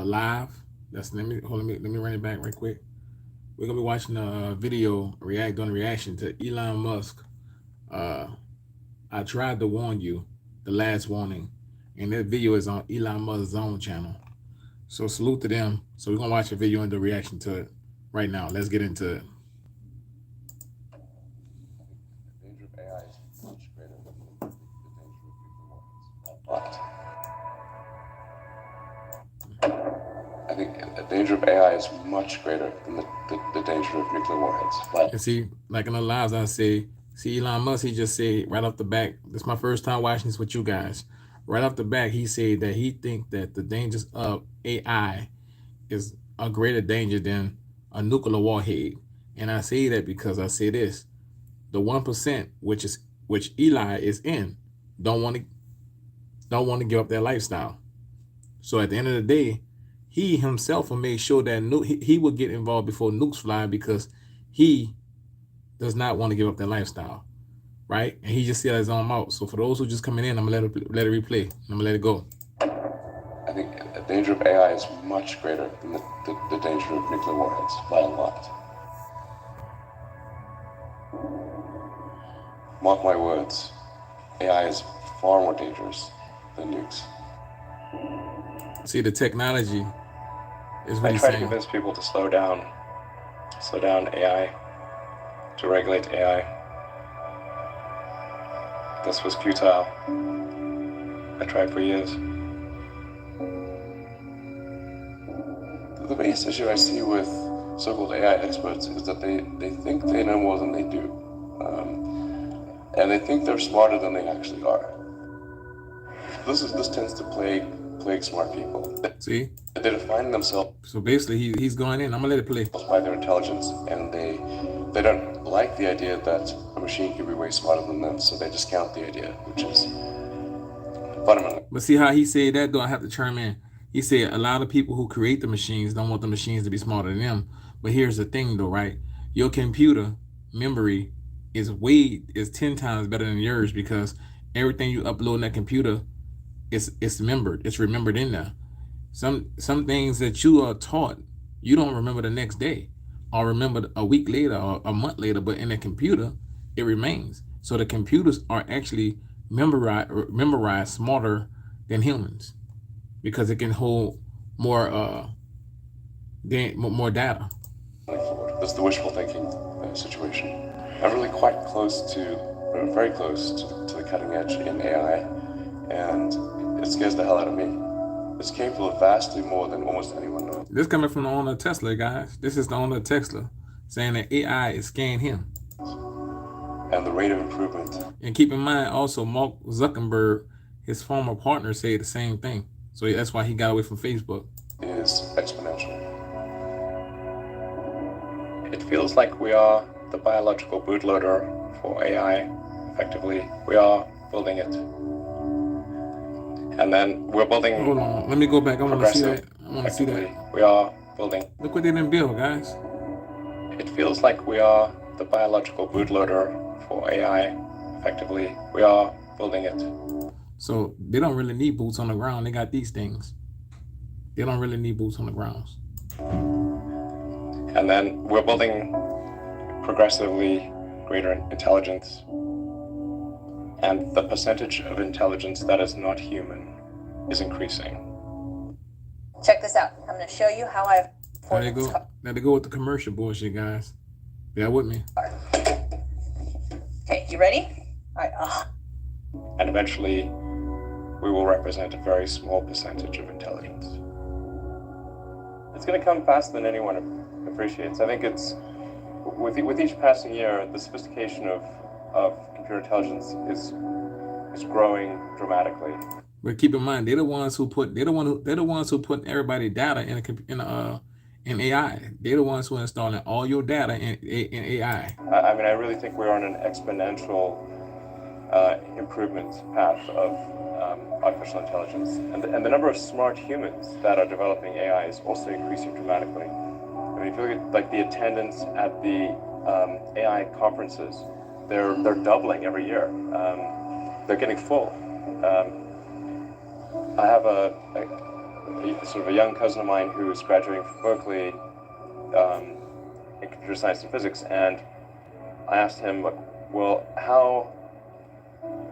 live. Let me run it back right quick. We're gonna be watching a video doing a reaction to Elon Musk. Uh, I tried to warn you, the last warning, and that video is on Elon Musk's own channel. So salute to them. So we're gonna watch a video and do a reaction to it right now. Let's get into it. The danger of AI is much greater than the danger of nuclear weapons. I think the danger of AI is much greater than the danger of nuclear warheads. And see, like in the lives, I say, see Elon Musk, he just said right off the back, this is my first time watching this with you guys. Right off the back, he said that he think that the dangers of AI is a greater danger than a nuclear warhead. And I say that because I say this: the 1%, which Eli is in, don't want to give up their lifestyle. So at the end of the day, he himself will make sure that he will get involved before nukes fly because he does not want to give up their lifestyle, right? And he just said his own mouth. So for those who just coming in, I'm gonna let it replay. I'm gonna let it go. I think the danger of AI is much greater than the danger of nuclear warheads by a lot. Mark my words, AI is far more dangerous than nukes. See, the technology is what I he's try to saying. convince people to slow down AI, to regulate AI. This was futile. I tried for years. The biggest issue I see with so-called AI experts is that they think they know more than they do. And they think they're smarter than they actually are. This tends to plague smart people. See? They define themselves So basically, he's going in. I'm gonna let it play. by their intelligence, and they don't like the idea that a machine could be way smarter than them, so they discount the idea, which is fundamental. But see how he said that, though? I have to chime in. He said a lot of people who create the machines don't want the machines to be smarter than them. But here's the thing, though, right? Your computer memory is 10 times better than yours because everything you upload in that computer it's remembered. It's remembered in there. Some things that you are taught, you don't remember the next day, or remember a week later or a month later. But in the computer, it remains. So the computers are actually memorized smarter than humans because it can hold more more data. That's the wishful thinking situation. I'm really quite close to, very close to the cutting edge in AI, and it scares the hell out of me. It's capable of vastly more than almost anyone knows. This coming from the owner of Tesla, guys. This is the owner of Tesla saying that AI is scaring him. And the rate of improvement. And keep in mind also, Mark Zuckerberg, his former partner, said the same thing. So that's why he got away from Facebook. Is exponential. It feels like we are the biological bootloader for AI, effectively. We are building it. And then we're building... Hold on, let me go back. I want to see that. I want to see that. We are building... Look what they didn't build, guys. It feels like we are the biological bootloader for AI, effectively. We are building it. So they don't really need boots on the ground. They got these things. They don't really need boots on the ground. And then we're building progressively greater intelligence. And the percentage of intelligence that is not human is increasing. Check this out. I'm going to show you how I've... Now they go with the commercial bullshit, guys. Bear with me. Okay, you ready? All right. And eventually, we will represent a very small percentage of intelligence. It's going to come faster than anyone appreciates. I think it's, with each passing year, the sophistication of computer intelligence is growing dramatically. But keep in mind, they're the ones who put everybody data in AI. They're the ones who are installing all your data in AI. I mean, I really think we're on an exponential improvement path of artificial intelligence, and the number of smart humans that are developing AI is also increasing dramatically. I mean, if you look at like the attendance at the AI conferences, they're doubling every year. They're getting full. I have sort of a young cousin of mine who is graduating from Berkeley in computer science and physics, and I asked him, well, how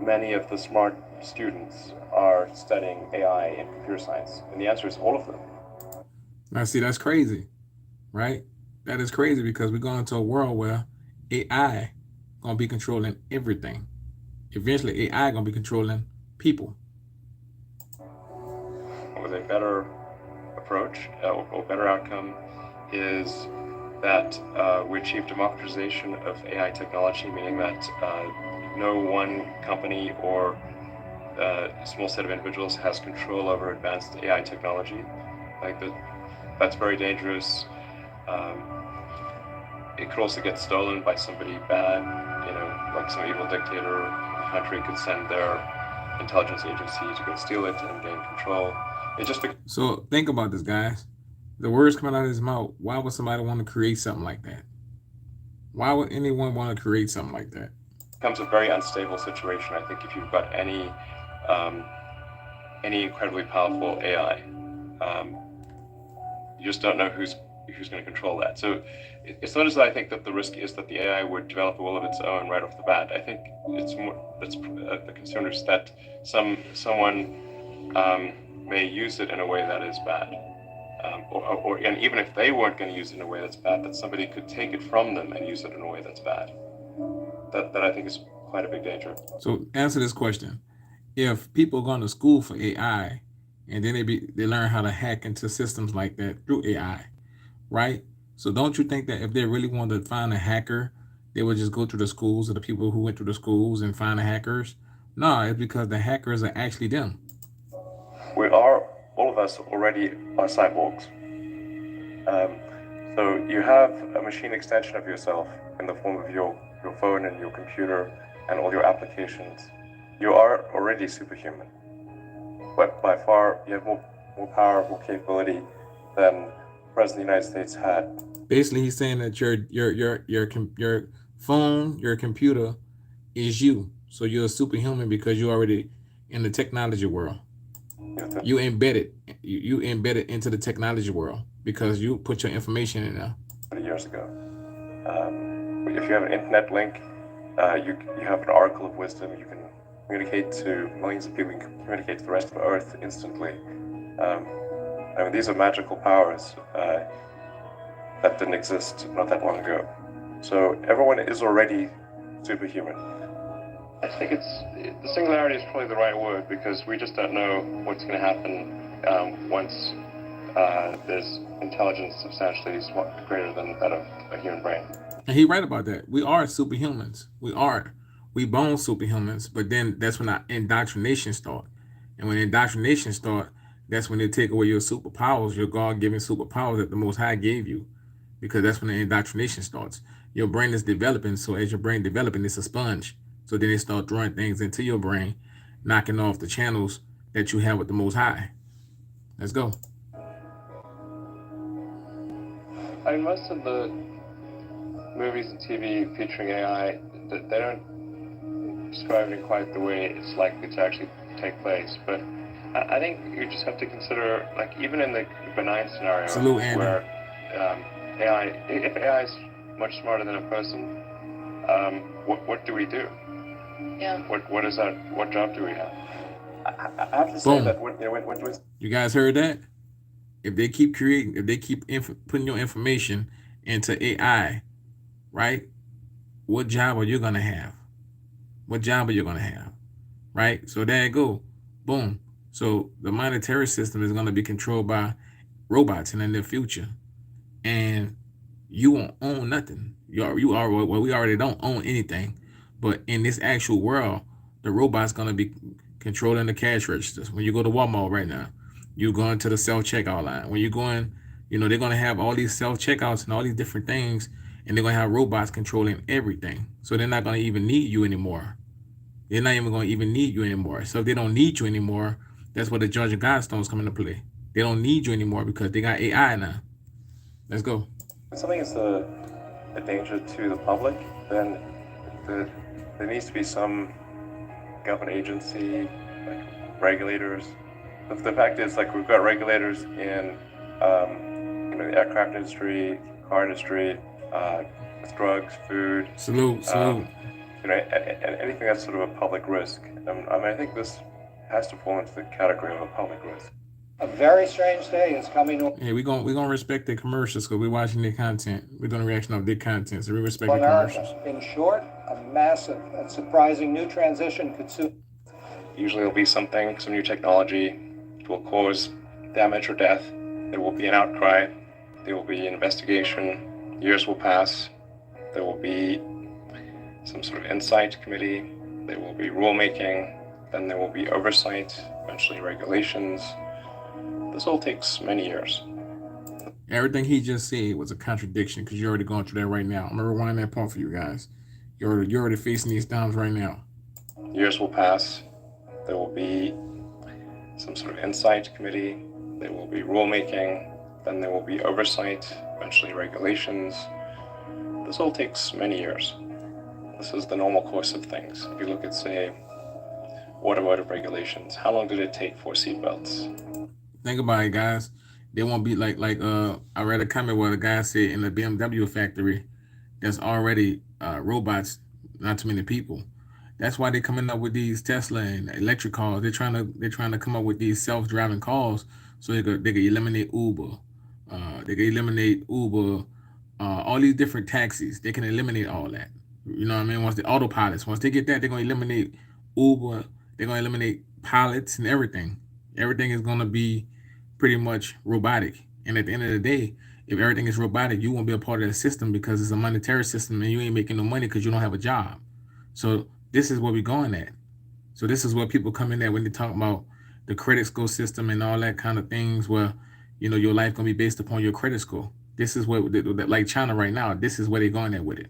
many of the smart students are studying AI in computer science? And the answer is all of them. Now, see, that's crazy, right? That is crazy because we're going into a world where AI gonna be controlling everything. Eventually, AI gonna be controlling people. With a better approach or better outcome is that we achieve democratization of AI technology, meaning that no one company or small set of individuals has control over advanced AI technology. Like that's very dangerous. It could also get stolen by somebody bad, like some evil dictator in the country could send their intelligence agency to go steal it and gain control. It just So think about this, guys. The words coming out of his mouth. Why would somebody want to create something like that? Why would anyone want to create something like that? becomes a very unstable situation. I think if you've got any incredibly powerful AI, you just don't know who's going to control that. So it's not as though I think that the risk is that the AI would develop a will of its own right off the bat. I think it's more that's the concern is that someone may use it in a way that is bad, and even if they weren't going to use it in a way that's bad, that somebody could take it from them and use it in a way that's bad. That I think is quite a big danger. So answer this question: if people go to school for AI and then they learn how to hack into systems like that through AI, right? So don't you think that if they really wanted to find a hacker, they would just go to the schools of the people who went to the schools and find the hackers? No, it's because the hackers are actually them. All of us already are cyborgs. So you have a machine extension of yourself in the form of your phone and your computer and all your applications. You are already superhuman. But by far, you have more power, more capability than the President of the United States had. Basically, he's saying that your phone, your computer is you. So you're a superhuman because you're already in the technology world. You embedded into the technology world because you put your information in there. 20 years ago. If you have an internet link, you have an oracle of wisdom. You can communicate to millions of people. You can communicate to the rest of Earth instantly. I mean, these are magical powers that didn't exist not that long ago. So everyone is already superhuman. I think the singularity is probably the right word because we just don't know what's going to happen once there's intelligence substantially greater than that of a human brain. And he's right about that. We are superhumans. We born superhumans, but then that's when our indoctrination start. And when indoctrination start, that's when they take away your superpowers, your God-given superpowers that the Most High gave you, because that's when the indoctrination starts. Your brain is developing, so as your brain developing, it's a sponge. So then they start throwing things into your brain, knocking off the channels that you have with the Most High. Let's go. I mean, most of the movies and TV featuring AI, they don't describe it in quite the way it's likely to actually take place. But I think you just have to consider, like, even in the benign scenario where if AI is much smarter than a person, what do we do? Yeah. What job do we have? I have to say that when you guys heard that? If they keep putting your information into AI, right? What job are you gonna have? What job are you gonna have? Right? So there you go. Boom. So the monetary system is gonna be controlled by robots in the near future, and you won't own nothing. We already don't own anything, but in this actual world, the robot's gonna be controlling the cash registers. When you go to Walmart right now, you go into the self-checkout line. When you're going, they're gonna have all these self-checkouts and all these different things, and they're gonna have robots controlling everything. So they're not gonna even need you anymore. They're not even gonna even need you anymore. So if they don't need you anymore, that's where the Judge of Godstones come into play. They don't need you anymore because they got AI now. Let's go. If something is a danger to the public, then there needs to be some government agency, like regulators, The fact is, like, we've got regulators in, the aircraft industry, car industry, drugs, food, Salute, salute. anything that's sort of a public risk. I think this has to fall into the category of a public risk. A very strange day is coming to Yeah, we gonna respect their commercials because we're watching their content. We're doing a reaction of their content, so we respect the commercials. America. In short, a massive and surprising new transition could soon. Usually there'll be some new technology will cause damage or death. There will be an outcry. There will be an investigation. Years will pass. There will be some sort of insight committee. There will be rulemaking. Then there will be oversight, eventually regulations. This all takes many years. Everything he just said was a contradiction because you're already going through that right now. I'm gonna rewind that point for you guys. You're already facing these times right now. Years will pass. There will be some sort of insight committee. There will be rulemaking. Then there will be oversight, eventually regulations. This all takes many years. This is the normal course of things. If you look at, say, automotive regulations, how long did it take for seatbelts? Think about it, guys. They won't be like I read a comment where the guy said in the BMW factory, there's already robots, not too many people. That's why they're coming up with these Tesla and electric cars. They're trying to come up with these self-driving cars so they could eliminate Uber. They could eliminate Uber, all these different taxis. They can eliminate all that. You know what I mean? Once the autopilots, once they get that, they're gonna eliminate Uber. They're gonna eliminate pilots and everything. Everything is gonna be pretty much robotic. And at the end of the day, if everything is robotic, you won't be a part of that system because it's a monetary system and you ain't making no money because you don't have a job. So this is where we're going at. So this is where people come in at when they talk about the credit score system and all that kind of things where, your life gonna be based upon your credit score. This is what, like China right now, this is where they're going at with it.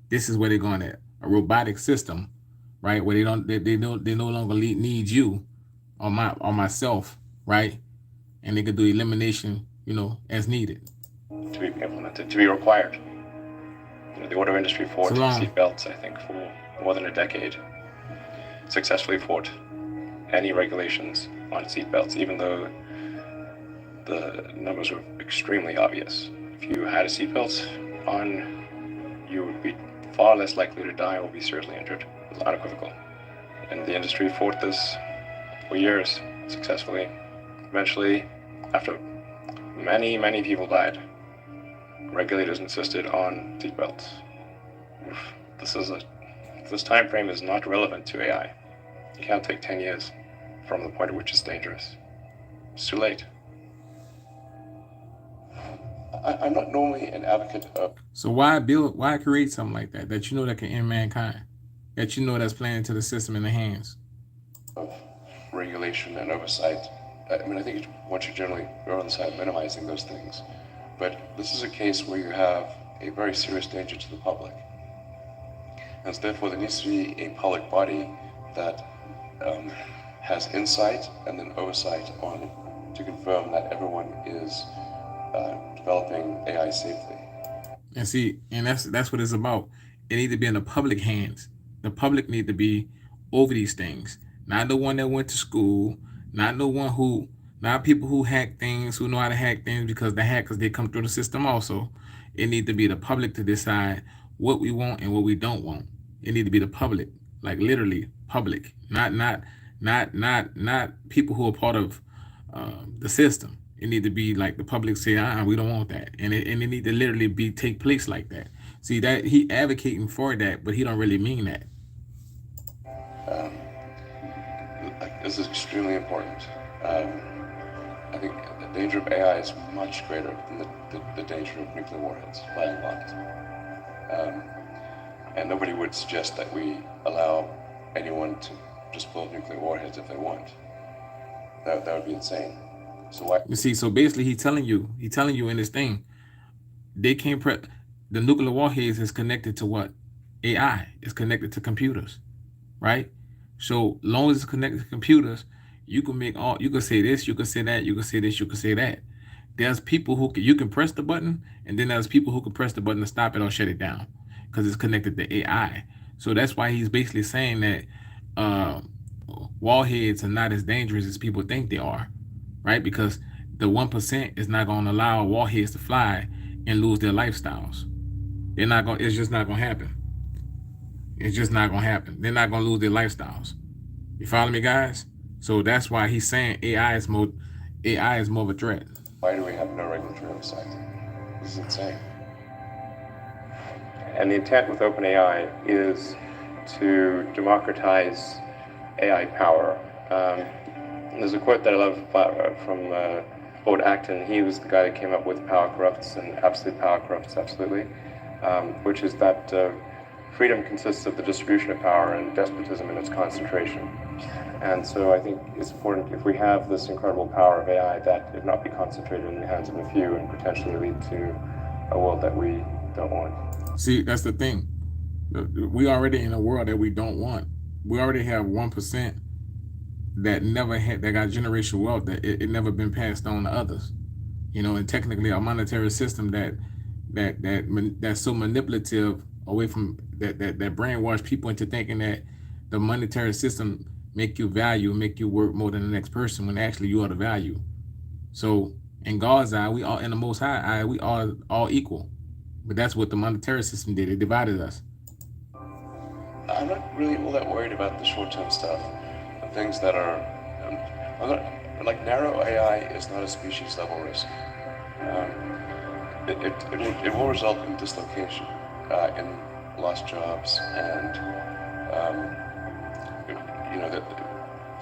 This is where they're going at. A robotic system, right? Where they no longer need you or myself, right? And they could do elimination, as needed. To be implemented, to be required. The auto industry fought seatbelts, I think, for more than a decade. Successfully fought any regulations on seatbelts, even though the numbers were extremely obvious. If you had a seatbelt on, you would be far less likely to die or be seriously injured. It was unequivocal. And the industry fought this for years, successfully. Eventually, after many, many people died, regulators insisted on seatbelts. This time frame is not relevant to AI. You can't take 10 years from the point at which it's dangerous. It's too late. I'm not normally an advocate of. So why create something like that that that can end mankind, that that's playing into the system in the hands of regulation and oversight? I think one should generally err on the side of minimizing those things, but this is a case where you have a very serious danger to the public, and so therefore there needs to be a public body that has insight and then oversight to confirm that everyone is developing AI safely. And see, and that's what it's about. It needs to be in the public hands. The public need to be over these things, not the one that went to school, not people who hack things, who know how to hack things because the hackers, they come through the system also. It need to be the public to decide what we want and what we don't want. It need to be the public, like literally public, not people who are part of the system. It need to be like the public say, we don't want that, and it need to literally take place like that. See that he advocating for that, but he don't really mean that. This is extremely important. I think the danger of AI is much greater than the danger of nuclear warheads by a lot. And nobody would suggest that we allow anyone to just blow up nuclear warheads if they want. That would be insane. So why? You see, so basically he telling you in this thing, they can't the nuclear warheads is connected to what? AI is connected to computers, right? So long as it's connected to computers, you can say this, you can say that, you can say this, you can say that. There's people who you can press the button, and then there's people who can press the button to stop it or shut it down because it's connected to AI. So that's why he's basically saying that warheads are not as dangerous as people think they are. right? Because the 1% is not going to allow warheads to fly and lose their lifestyles. They're not going. It's just not going to happen. It's just not going to happen. They're not going to lose their lifestyles. You follow me, guys? So that's why he's saying AI is more of a threat. Why do we have no regulatory oversight? This is insane. And the intent with OpenAI is to democratize AI power. There's a quote that I love from Lord Acton. He was the guy that came up with power corrupts and absolute power corrupts absolutely, which is that freedom consists of the distribution of power and despotism in its concentration. And so I think it's important, if we have this incredible power of AI, that it not be concentrated in the hands of a few and potentially lead to a world that we don't want. See, that's the thing. We already in a world that we don't want. We already have 1% that got generational wealth that it never been passed on to others. And technically our monetary system that's so manipulative away from that brainwash people into thinking that the monetary system make you work more than the next person when actually you are the value. So in God's eye, we all in the Most High eye, we are all equal. But that's what the monetary system did. It divided us. I'm not really all that worried about the short-term stuff. The things that are, like narrow AI is not a species-level risk. It will result in dislocation, in lost jobs, and the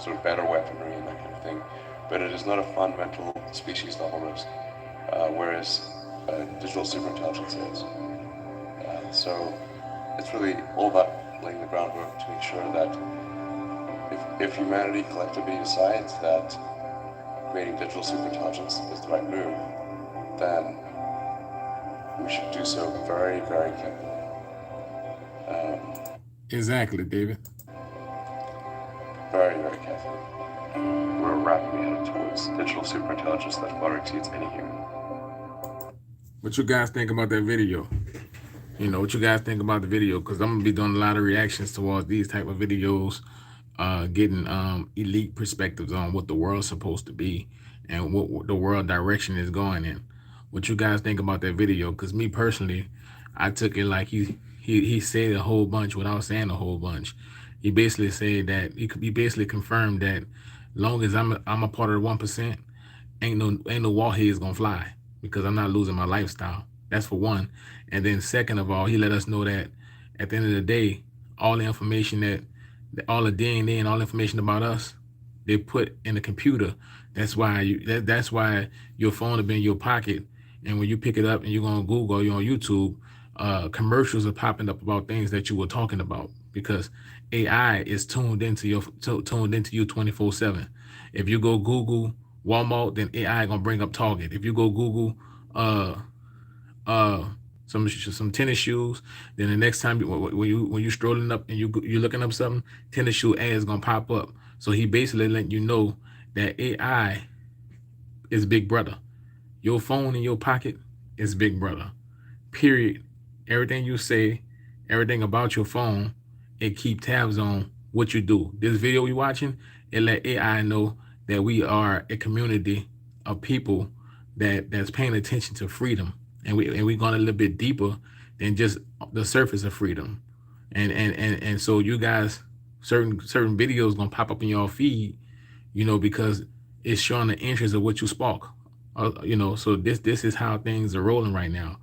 sort of better weaponry and that kind of thing. But it is not a fundamental species-level risk, whereas digital superintelligence is. So it's really all about laying the groundwork to make sure that if humanity collectively decides that creating digital superintelligence is the right move, then we should do so very, very carefully. Exactly, David. Very, very carefully. We're rapidly headed towards digital superintelligence that far exceeds any human. What you guys think about that video? What you guys think about the video? Because I'm gonna be doing a lot of reactions towards these type of videos, getting elite perspectives on what the world's supposed to be and what the world direction is going in. What you guys think about that video? Because me personally, I took it like he said a whole bunch without saying a whole bunch. He basically said that he basically confirmed that long as I'm a part of the 1%, ain't no warheads gonna fly because I'm not losing my lifestyle. That's for one. And then second of all, he let us know that at the end of the day, all the information all the DNA and all the information about us, they put in the computer. That's why that's why your phone will be in your pocket, and when you pick it up and you're going to Google or you're on YouTube, commercials are popping up about things that you were talking about because AI is tuned into you 24/7. If you go Google Walmart, then AI gonna bring up Target. If you go Google some tennis shoes, then the next time when you strolling up and you're looking up something, tennis shoe ads gonna pop up. So he basically letting you know that AI is Big Brother. Your phone in your pocket is Big Brother. Period. Everything you say, everything about your phone, it keep tabs on what you do. This video we watching, it let AI know that we are a community of people that's paying attention to freedom, and we're going a little bit deeper than just the surface of freedom. And so you guys, certain videos gonna pop up in your feed, because it's showing the interest of what you spark. So this is how things are rolling right now,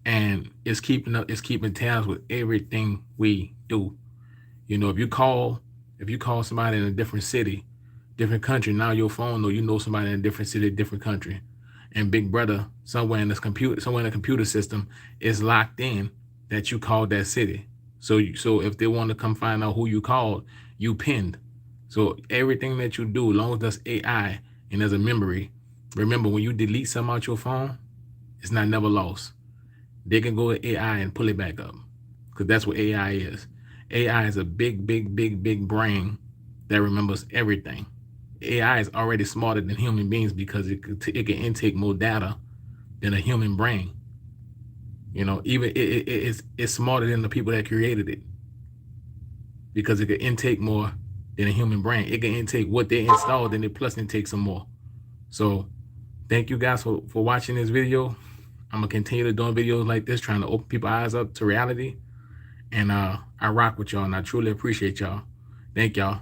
and it's keeping tabs with everything we do. If you call somebody in a different city, different country, now your phone know somebody in a different city, different country, and Big Brother somewhere in the computer system is locked in that you called that city. So if they want to come find out who you called, you pinned. So everything that you do, as long as that's AI and there's a memory, remember when you delete something out your phone, it's not never lost. They can go to AI and pull it back up, because that's what AI is. AI is a big brain that remembers everything. AI is already smarter than human beings because it can intake more data than a human brain. Even it's smarter than the people that created it, because it can intake more than a human brain. It can intake what they installed, and it plus intake some more. So thank you guys for watching this video. I'm gonna continue to doing videos like this, trying to open people's eyes up to reality. And I rock with y'all, and I truly appreciate y'all. Thank y'all.